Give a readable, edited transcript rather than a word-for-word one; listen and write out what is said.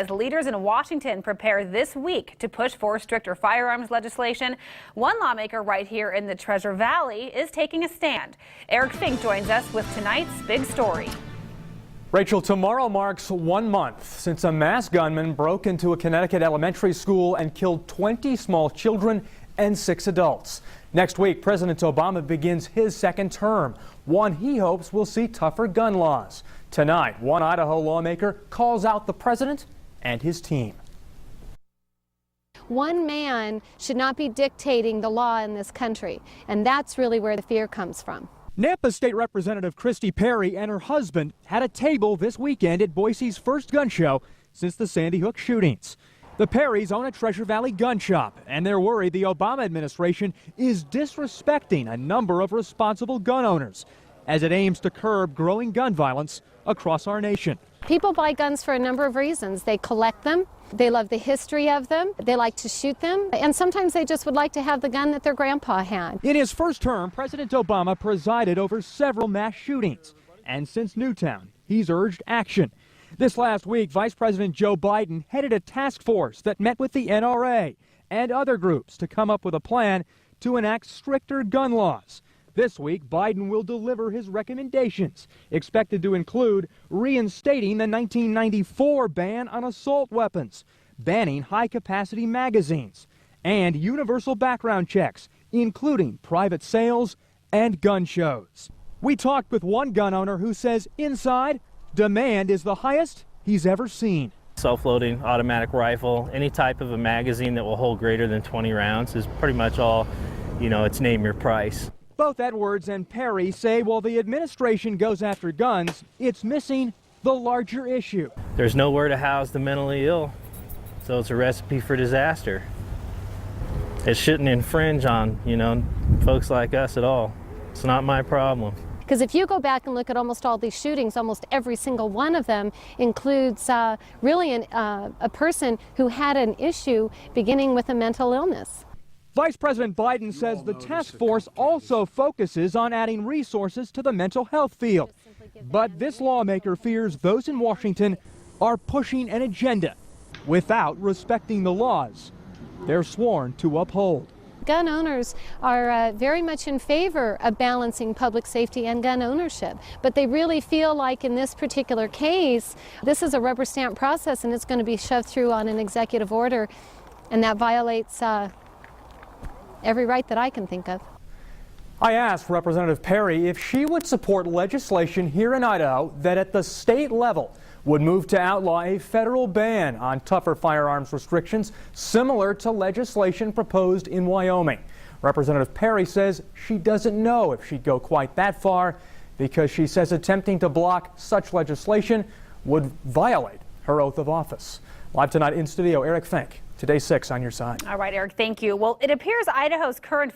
As leaders in Washington prepare this week to push for stricter firearms legislation, one lawmaker right here in the Treasure Valley is taking a stand. Eric Fink joins us with tonight's big story. Rachel, tomorrow marks 1 month since a masked gunman broke into a Connecticut elementary school and killed 20 small children and 6 adults. Next week, President Obama begins his second term, one he hopes will see tougher gun laws. Tonight, one Idaho lawmaker calls out the president and his team. One man should not be dictating the law in this country, and that's really where the fear comes from. Nampa State Representative Christy Perry and her husband had a table this weekend at Boise's first gun show since the Sandy Hook shootings. The Perrys own a Treasure Valley gun shop, and they're worried the Obama administration is disrespecting a number of responsible gun owners as it aims to curb growing gun violence across our nation. People buy guns for a number of reasons. They collect them, they love the history of them, they like to shoot them, and sometimes they just would like to have the gun that their grandpa had. In his first term, President Obama presided over several mass shootings, and since Newtown, he's urged action. This last week, Vice President Joe Biden headed a task force that met with the NRA and other groups to come up with a plan to enact stricter gun laws. This week, Biden will deliver his recommendations, expected to include reinstating the 1994 ban on assault weapons, banning high-capacity magazines, and universal background checks, including private sales and gun shows. We talked with one gun owner who says inside, demand is the highest he's ever seen. Self-loading automatic rifle, any type of a magazine that will hold greater than 20 rounds is pretty much all, it's name your price. Both Edwards and Perry say while the administration goes after guns, it's missing the larger issue. There's nowhere to house the mentally ill, so it's a recipe for disaster. It shouldn't infringe on, folks like us at all. It's not my problem. Because if you go back and look at almost all these shootings, almost every single one of them includes really a person who had an issue beginning with a mental illness. Vice President Biden says the task force also focuses on adding resources to the mental health field. But this lawmaker fears those in Washington are pushing an agenda without respecting the laws they're sworn to uphold. Gun owners are very much in favor of balancing public safety and gun ownership, but they really feel like in this particular case, this is a rubber stamp process and it's going to be shoved through on an executive order, and that violates every right that I can think of. I asked Representative Perry if she would support legislation here in Idaho that at the state level would move to outlaw a federal ban on tougher firearms restrictions similar to legislation proposed in Wyoming. Representative Perry says she doesn't know if she'd go quite that far because she says attempting to block such legislation would violate her oath of office. Live tonight in studio, Eric Fink, Today 6 on your side. All right, Eric, thank you. Well, it appears Idaho's current